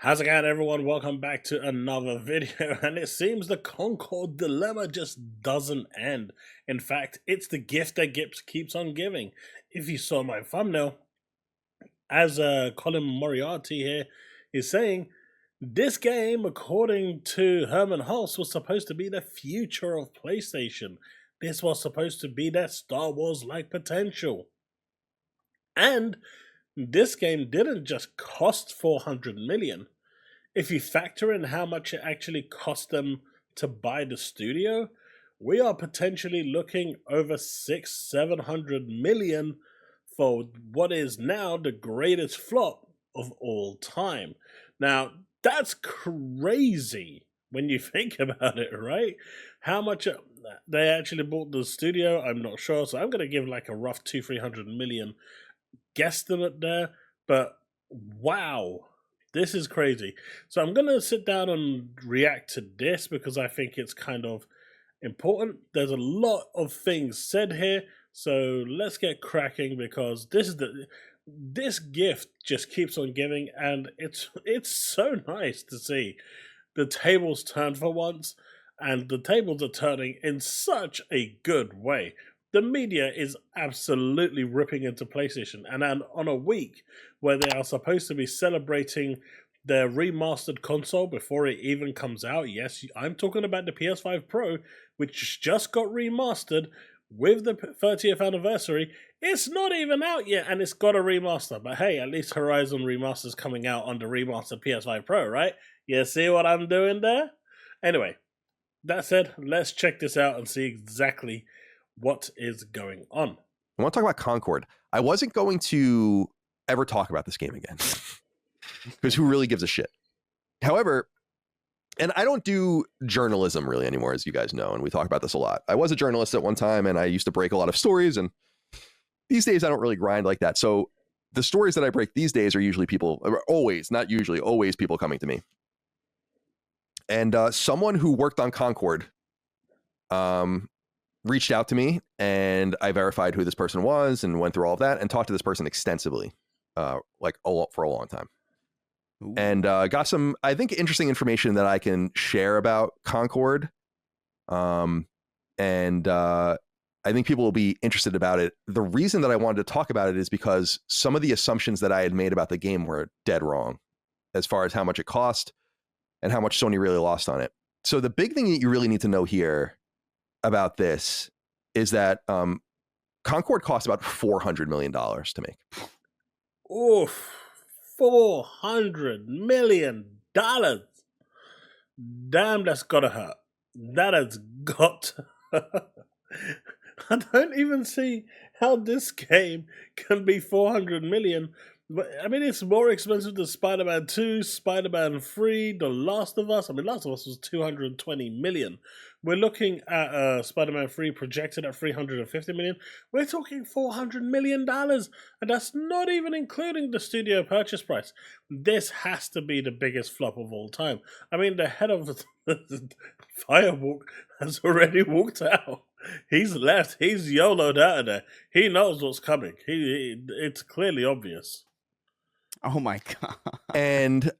How's it going, everyone? Welcome back to another video. And it seems the Concord dilemma just doesn't end. In fact, it's the gift that keeps on giving. If you saw my thumbnail, as Colin Moriarty here is saying, this game, according to Herman Hulse, was supposed to be the future of PlayStation. This was supposed to be their Star Wars-like potential. And this game didn't just cost 400 million. If you factor in how much it actually cost them to buy the studio, we are potentially looking over 600-700 million for what is now the greatest flop of all time. Now, that's crazy when you think about it, right? How much they actually bought the studio, I'm not sure. So I'm going to give like a rough 200-300 million guesstimate there, but wow, this is crazy. So I'm going to sit down and react to this because I think it's kind of important. There's a lot of things said here, so let's get cracking because this gift just keeps on giving, and it's so nice to see the tables turn for once, and the tables are turning in such a good way. The media is absolutely ripping into PlayStation, and on a week where they are supposed to be celebrating their remastered console before it even comes out. Yes, I'm talking about the PS5 Pro, which just got remastered with the 30th anniversary. It's not even out yet, and it's got a remaster. But hey, at least Horizon Remaster's coming out on the remastered PS5 Pro, right? You see what I'm doing there? Anyway, that said, let's check this out and see exactly what is going on. I want to talk about Concord. I wasn't going to ever talk about this game again because who really gives a shit? However, and I don't do journalism really anymore, as you guys know, and we talk about this a lot. I was a journalist at one time, and I used to break a lot of stories, and these days I don't really grind like that. So the stories that I break these days are usually people, always, not usually, always people coming to me. And someone who worked on Concord reached out to me, and I verified who this person was and went through all of that and talked to this person extensively, for a long time. Ooh. And got some, I think, interesting information that I can share about Concord. And I think people will be interested about it. The reason that I wanted to talk about it is because some of the assumptions that I had made about the game were dead wrong as far as how much it cost and how much Sony really lost on it. So the big thing that you really need to know here about this is that Concord cost about $400 million to make. Oof, $400 million. Damn, that's gotta hurt. That has got to I don't even see how this game can be 400 million. But I mean, it's more expensive than Spider-Man 2, Spider-Man 3, The Last of Us. I mean, Last of Us was 220 million. We're looking at Spider-Man 3 projected at 350 million. We're talking $400 million, and that's not even including the studio purchase price. This has to be the biggest flop of all time. I mean, the head of the Firewalk has already walked out. He's left. He's YOLO'd out of there. He knows what's coming. It's clearly obvious. Oh my god. And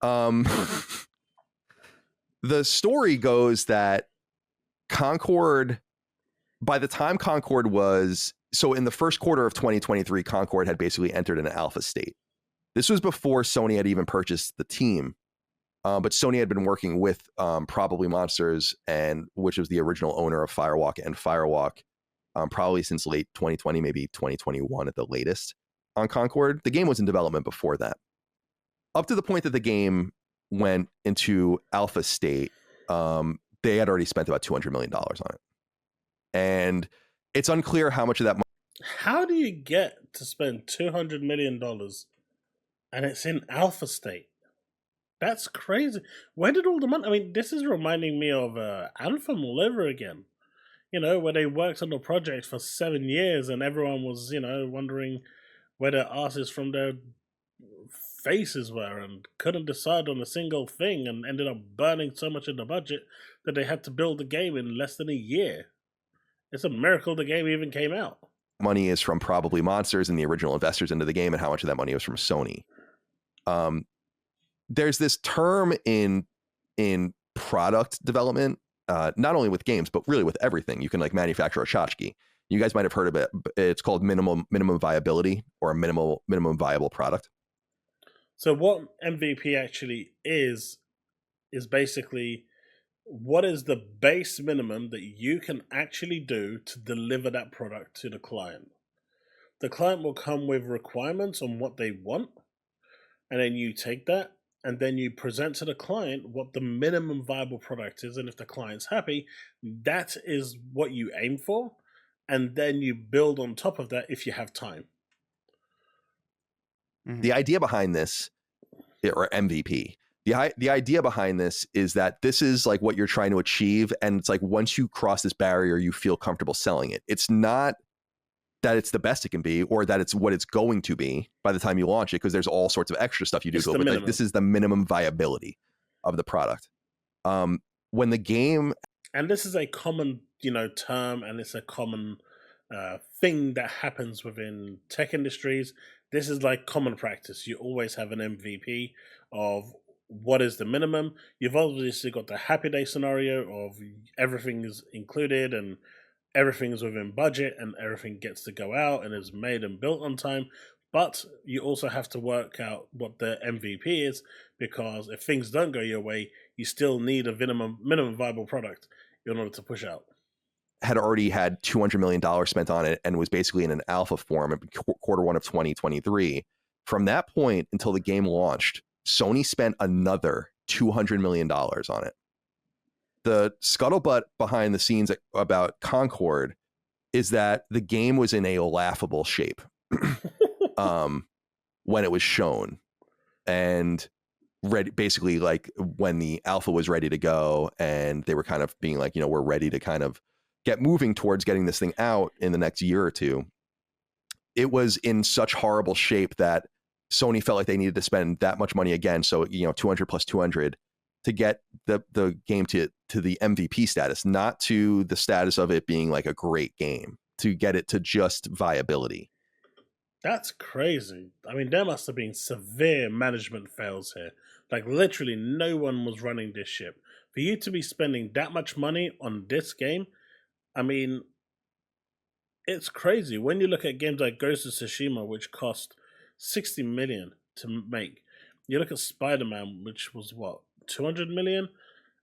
the story goes that Concord, by the time Concord was, so in the first quarter of 2023, Concord had basically entered an alpha state. This was before Sony had even purchased the team. But Sony had been working with Probably Monsters, and which was the original owner of Firewalk and Firewalk, probably since late 2020, maybe 2021 at the latest on Concord. The game was in development before that. Up to the point that the game went into alpha state, they had already spent about $200 million on it. And it's unclear how much of that money. How do you get to spend $200 million and it's in alpha state? That's crazy. Where did all the money? I mean, this is reminding me of Anthem all over again. You know, where they worked on the project for 7 years and everyone was, wondering where their asses from their faces were and couldn't decide on a single thing and ended up burning so much of the budget that they had to build the game in less than a year. It's a miracle the game even came out. Money is from Probably Monsters and the original investors into the game, and how much of that money was from Sony. there's this term in product development, not only with games, but really with everything. You can like manufacture a tchotchke. You guys might have heard of it. It's called minimum viability, or a minimum viable product. So what MVP actually is basically what is the base minimum that you can actually do to deliver that product to the client. The client will come with requirements on what they want, and then you take that and then you present to the client what the minimum viable product is, and if the client's happy, that is what you aim for, and then you build on top of that if you have time. The idea behind this, or MVP, the idea behind this is that this is like what you're trying to achieve, and it's like once you cross this barrier, you feel comfortable selling it. It's not that it's the best it can be, or that it's what it's going to be by the time you launch it, because there's all sorts of extra stuff you do to it. But like, this is the minimum viability of the product. When the game, and this is a common, term, and it's a common thing that happens within tech industries. This is like common practice. You always have an MVP of what is the minimum. You've obviously got the happy day scenario of everything is included and everything is within budget and everything gets to go out and is made and built on time. But you also have to work out what the MVP is, because if things don't go your way, you still need a minimum viable product in order to push out. Had already had $200 million spent on it and was basically in an alpha form in Q1 of 2023. From that point until the game launched, Sony spent another $200 million on it. The scuttlebutt behind the scenes about Concord is that the game was in a laughable shape when it was shown, and basically like when the alpha was ready to go and they were kind of being like, we're ready to kind of get moving towards getting this thing out in the next year or two. It was in such horrible shape that Sony felt like they needed to spend that much money again. So, 200 plus 200 to get the game to the MVP status, not to the status of it being like a great game, to get it to just viability. That's crazy. I mean, there must have been severe management fails here. Like, literally no one was running this ship. For you to be spending that much money on this game, I mean, it's crazy. When you look at games like Ghost of Tsushima, which cost $60 million to make, you look at Spider-Man, which was what, $200 million?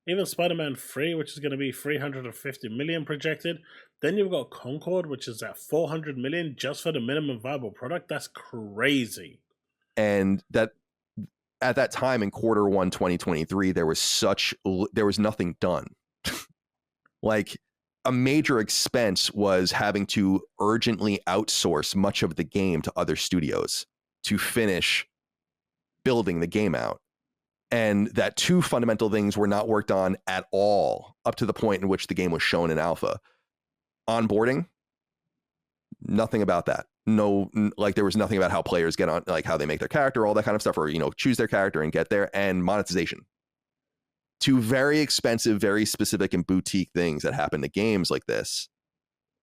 Even Spider-Man 3, which is going to be $350 million projected. Then you've got Concord, which is at $400 million just for the minimum viable product. That's crazy. And that at that time in Q1 2023, there was nothing done. Like, a major expense was having to urgently outsource much of the game to other studios to finish building the game out. And that two fundamental things were not worked on at all up to the point in which the game was shown in alpha. Onboarding, nothing about that. No, like there was nothing about how players get on, like how they make their character, all that kind of stuff, or, choose their character and get there, and monetization. Two very expensive, very specific and boutique things that happen to games like this.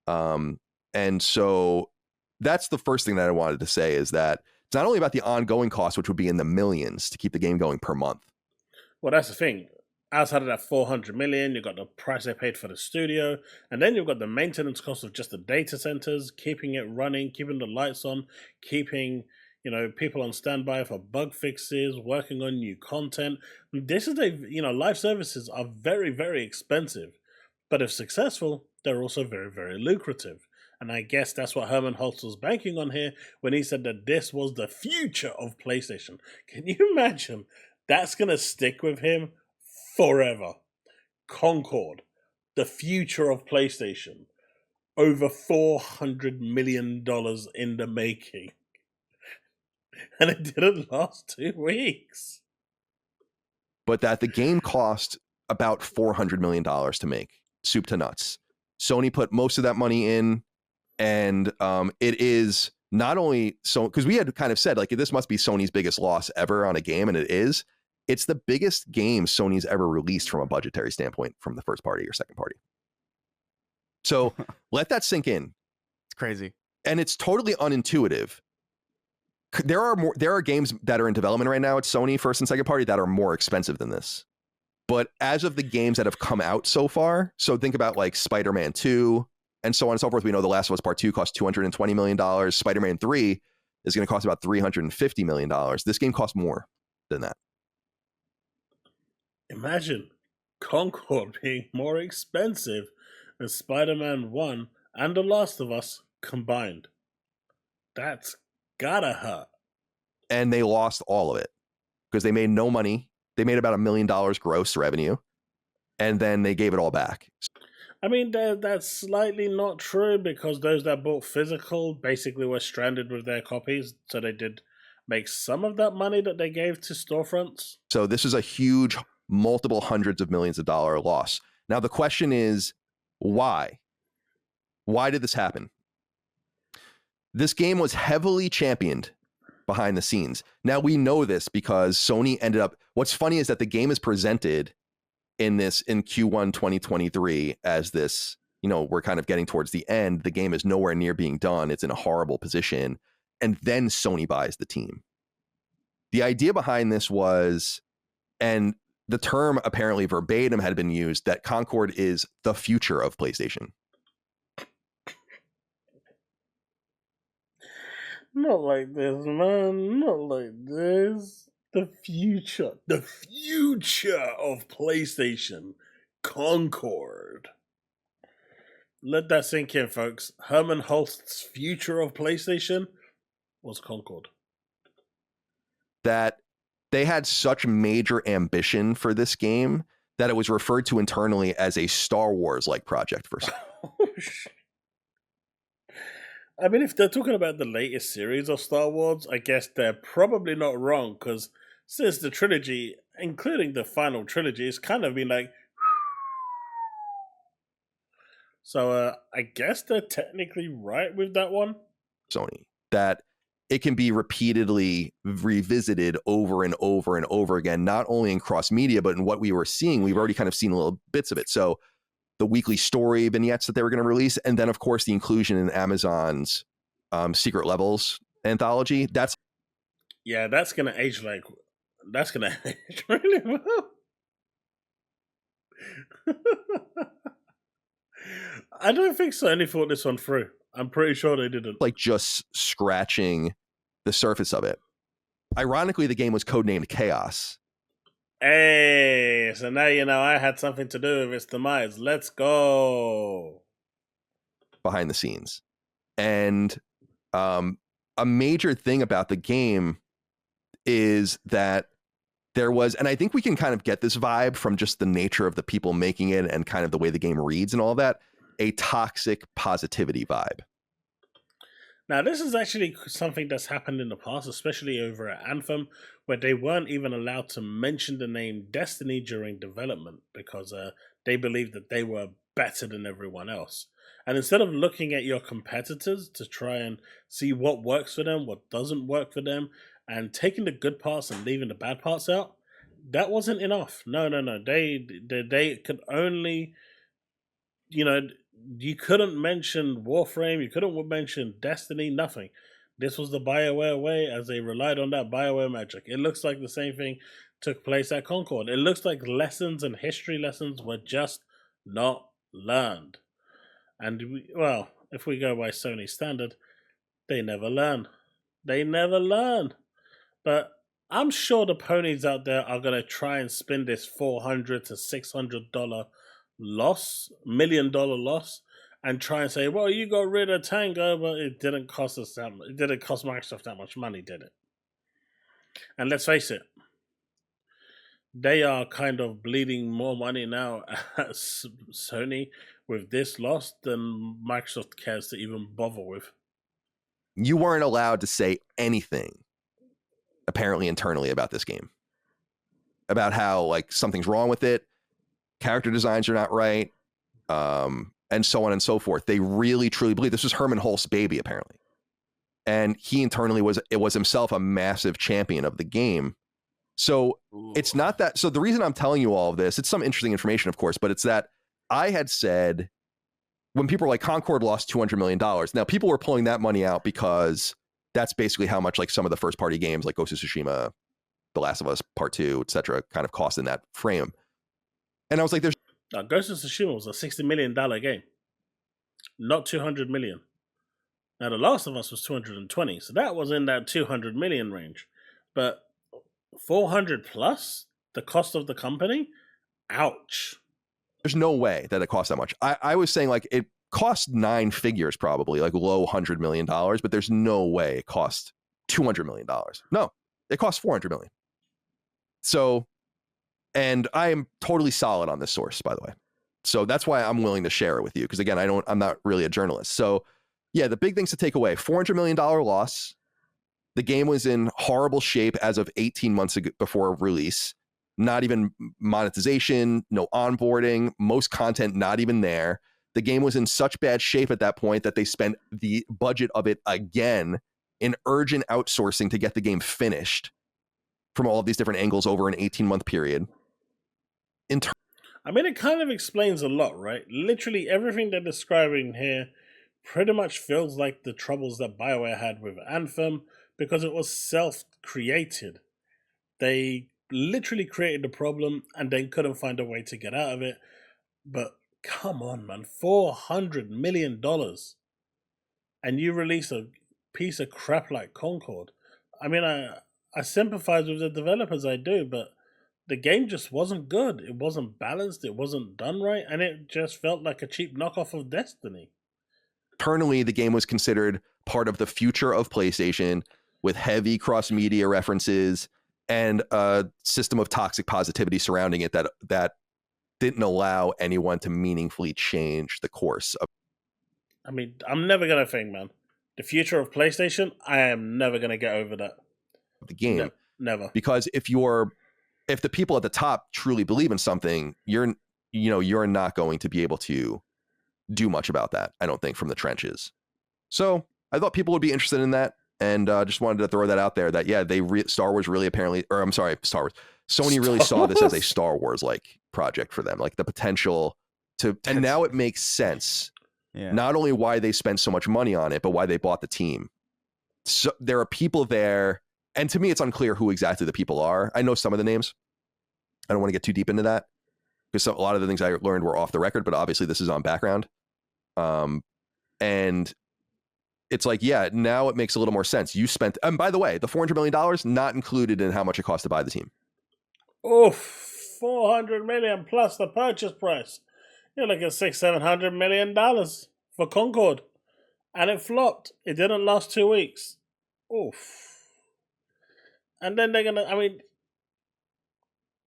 And so that's the first thing that I wanted to say, is that it's not only about the ongoing cost, which would be in the millions to keep the game going per month. Well, that's the thing. Outside of that $400 million, you've got the price they paid for the studio, and then you've got the maintenance cost of just the data centers, keeping it running, keeping the lights on, keeping people on standby for bug fixes, working on new content. This is live services are very, very expensive, but if successful, they're also very, very lucrative. And I guess that's what Herman Holtz was banking on here when he said that this was the future of PlayStation. Can you imagine? That's going to stick with him forever. Concord, the future of PlayStation. Over $400 million in the making. And it didn't last 2 weeks. But that the game cost about $400 million to make, soup to nuts. Sony put most of that money in, and it is not only so, because we had kind of said, like, this must be Sony's biggest loss ever on a game, and it is. It's the biggest game Sony's ever released from a budgetary standpoint from the first party or second party. So let that sink in. It's crazy. And it's totally unintuitive. there are games that are in development right now at Sony first and second party that are more expensive than this. But as of the games that have come out so far, so think about like Spider-Man 2 and so on and so forth. We know The Last of Us Part 2 cost $220 million. Spider-Man 3 is going to cost about $350 million. This game costs more than that. Imagine Concord being more expensive than Spider-Man 1 and The Last of Us combined. That's gotta hurt. And they lost all of it because they made no money. They made about $1 million gross revenue, and then they gave it all back. I mean, that's slightly not true because those that bought physical basically were stranded with their copies, so they did make some of that money that they gave to storefronts. So this is a huge, multiple hundreds of millions of dollar loss. Now the question is, why? Why did this happen? This game was heavily championed behind the scenes. Now we know this because Sony ended up, what's funny is that the game is presented in Q1 2023 as this, we're kind of getting towards the end. The game is nowhere near being done. It's in a horrible position. And then Sony buys the team. The idea behind this was, and the term apparently verbatim had been used, that Concord is the future of PlayStation. Not like this, man. Not like this. The future of PlayStation. Concord. Let that sink in, folks. Herman Holst's future of PlayStation was Concord. That they had such major ambition for this game that it was referred to internally as a Star Wars-like project for Sony. I mean, if they're talking about the latest series of Star Wars, I guess they're probably not wrong, because since the trilogy, including the final trilogy, it's kind of been like... So I guess they're technically right with that one. Sony, that it can be repeatedly revisited over and over and over again, not only in cross-media, but in what we were seeing. We've already kind of seen little bits of it. So the weekly story vignettes that they were going to release, and then, of course, the inclusion in Amazon's Secret Levels anthology. That's going to age like... That's going to age really well. I don't think Sony thought this one through. I'm pretty sure they didn't. Like just scratching the surface of it. Ironically, the game was codenamed Chaos. Hey, so now you know I had something to do with its demise. Let's go. Behind the scenes. And a major thing about the game is that there was, and I think we can kind of get this vibe from just the nature of the people making it and kind of the way the game reads and all that, a toxic positivity vibe. Now, this is actually something that's happened in the past, especially over at Anthem, where they weren't even allowed to mention the name Destiny during development because they believed that they were better than everyone else. And instead of looking at your competitors to try and see what works for them, what doesn't work for them, and taking the good parts and leaving the bad parts out, that wasn't enough. No. They could only, you couldn't mention Warframe, you couldn't mention Destiny, nothing. This was the BioWare way as they relied on that BioWare magic. It looks like the same thing took place at Concord. It looks like lessons and history lessons were just not learned. And, if we go by Sony standard, they never learn. They never learn. But I'm sure the ponies out there are going to try and spin this $400 to $600 million loss, and try and say, well, you got rid of Tango, but it didn't cost us that much. It didn't cost Microsoft that much money, did it? And let's face it, they are kind of bleeding more money now at Sony with this loss than Microsoft cares to even bother with. You weren't allowed to say anything, apparently internally, about this game. About how, like, something's wrong with it, character designs are not right, and so on and so forth. They really, truly believe this was Herman Holst's baby, apparently. And he internally was himself a massive champion of the game. So it's not that. So the reason I'm telling you all of this, it's some interesting information, of course, but it's that I had said when people were like, Concord lost $200 million. Now, people were pulling that money out because that's basically how much like some of the first party games like Ghost of Tsushima, The Last of Us Part 2, etc. kind of cost in that frame. And I was like, there's Now, Ghost of Tsushima was a $60 million game, not 200 million. Now, The Last of Us was 220, so that was in that 200 million range. But 400 plus the cost of the company? Ouch. there's no way that it costs that much. I was saying like it cost 9 figures probably, like low $100 million, but there's no way it cost $200 million. No, it cost $400 million. So, and I am totally solid on this source, by the way. So that's why I'm willing to share it with you. Because again, I'm not really a journalist. So yeah, the big things to take away: $400 million loss. The game was in horrible shape as of 18 months ago before release. Not even monetization, no onboarding, most content not even there. The game was in such bad shape at that point that they spent the budget of it again in urgent outsourcing to get the game finished from all of these different angles over an 18-month period. I mean, it kind of explains a lot, right? Literally everything they're describing here pretty much feels like the troubles that BioWare had with Anthem because it was self-created. They literally created the problem and then couldn't find a way to get out of it. But come on, man, $400 million. And you release a piece of crap like Concord. I mean, I sympathize with the developers, I do, but the game just wasn't good. It wasn't balanced, it wasn't done right, and it just felt like a cheap knockoff of Destiny. Internally, the game was considered part of the future of PlayStation with heavy cross-media references and a system of toxic positivity surrounding it that didn't allow anyone to meaningfully change the course of. I mean, I'm never going to think, man. The future of PlayStation, I am never going to get over that. The game. Never. Because if the people at the top truly believe in something, you're not going to be able to do much about that, I don't think, from the trenches. So I thought people would be interested in that, and just wanted to throw that out there that, yeah, Star Wars really apparently, or I'm sorry, Sony really saw this as a Star Wars like project for them, like the potential to, and now it makes sense. Yeah. Not only why they spent so much money on it, but why they bought the team. So there are people there, and to me, it's unclear who exactly the people are. I know some of the names. I don't want to get too deep into that because a lot of the things I learned were off the record, but obviously this is on background. And it's like, yeah, now it makes a little more sense. You spent, and by the way, the $400 million not included in how much it cost to buy the team. Oof, $400 million plus the purchase price. You're looking at $600-700 million for Concord, and it flopped. It didn't last 2 weeks. Oof. And then they're gonna. I mean,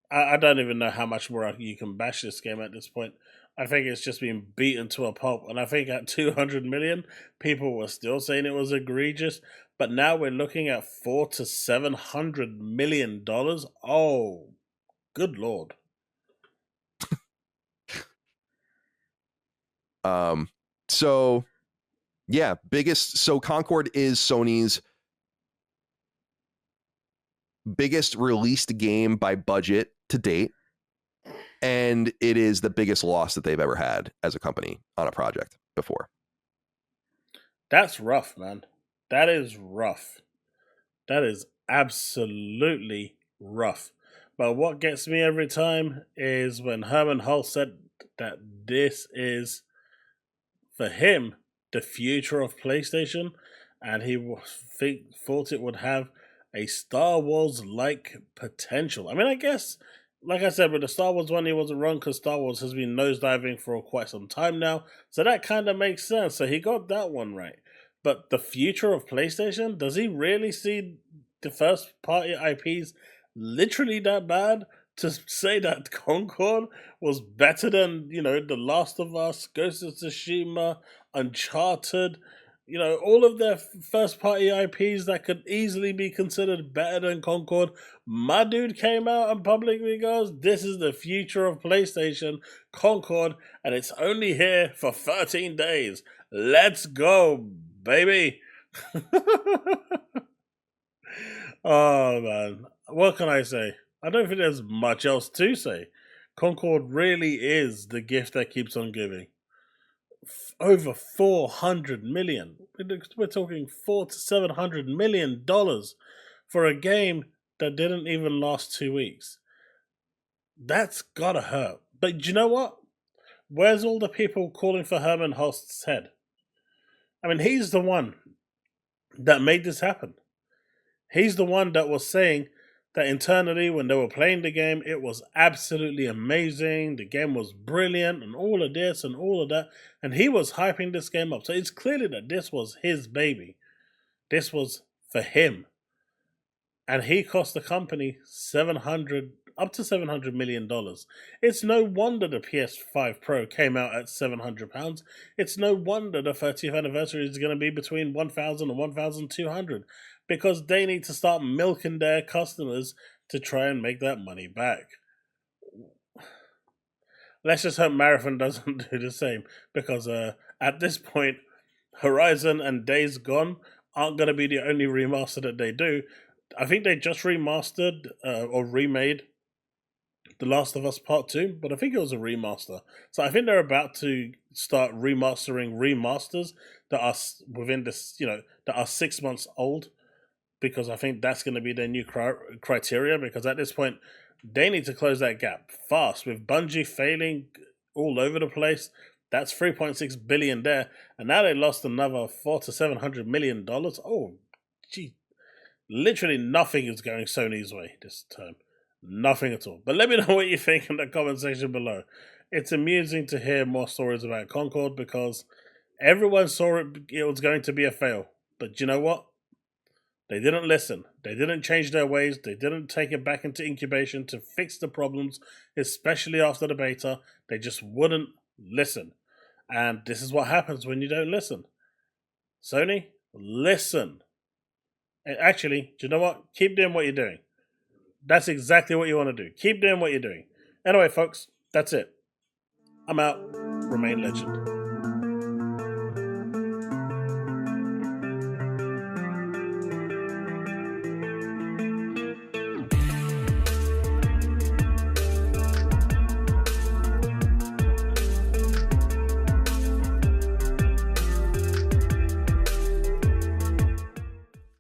I don't even know how much more you can bash this game at this point. I think it's just been beaten to a pulp. And I think at 200 million, people were still saying it was egregious. But now we're looking at $400 to $700 million. Oh, good Lord. So yeah, so Concord is Sony's biggest released game by budget to date, and it is the biggest loss that they've ever had as a company on a project before. That's rough, man. That is rough. That is absolutely rough. But what gets me every time is when Herman Hull said that this is, for him, the future of PlayStation, and he thought it would have a Star Wars-like potential. I mean, I guess, like I said, with the Star Wars one, he wasn't wrong because Star Wars has been nosediving for quite some time now, so that kind of makes sense. So he got that one right. But the future of PlayStation, does he really see the first-party IPs literally that bad? To say that Concord was better than, The Last of Us, Ghost of Tsushima, Uncharted, all of their first-party IPs that could easily be considered better than Concord. My dude came out and publicly goes, this is the future of PlayStation, Concord, and it's only here for 13 days. Let's go, baby. Oh, man. What can I say? I don't think there's much else to say. Concord really is the gift that keeps on giving. over 400 million. We're talking $400 to $700 million for a game that didn't even last 2 weeks. That's gotta hurt. But do you know what? Where's all the people calling for Herman Hulst's head? I mean, he's the one that made this happen. He's the one that was saying that internally, when they were playing the game, it was absolutely amazing. The game was brilliant and all of this and all of that. And he was hyping this game up. So it's clearly that this was his baby. This was for him. And he cost the company up to $700 million. It's no wonder the PS5 Pro came out at £700. It's no wonder the 30th anniversary is going to be between 1,000 and 1,200, because they need to start milking their customers to try and make that money back. Let's just hope Marathon doesn't do the same, because at this point, Horizon and Days Gone aren't going to be the only remaster that they do. I think they just remastered or remade The Last of Us Part 2, but I think it was a remaster. So I think they're about to start remastering remasters that are within this, that are 6 months old, because I think that's going to be their new criteria, because at this point, they need to close that gap fast. With Bungie failing all over the place, that's $3.6 billion there, and now they lost another $400 to $700 million. Oh, gee. Literally nothing is going Sony's way this time. Nothing at all. But let me know what you think in the comment section below. It's amusing to hear more stories about Concord, because everyone saw it was going to be a fail. But you know what? They didn't listen. They didn't change their ways. They didn't take it back into incubation to fix the problems, especially after the beta. They just wouldn't listen. And this is what happens when you don't listen. Sony, listen. And actually, do you know what? Keep doing what you're doing. That's exactly what you want to do. Keep doing what you're doing. Anyway, folks, that's it. I'm out. Remain legend.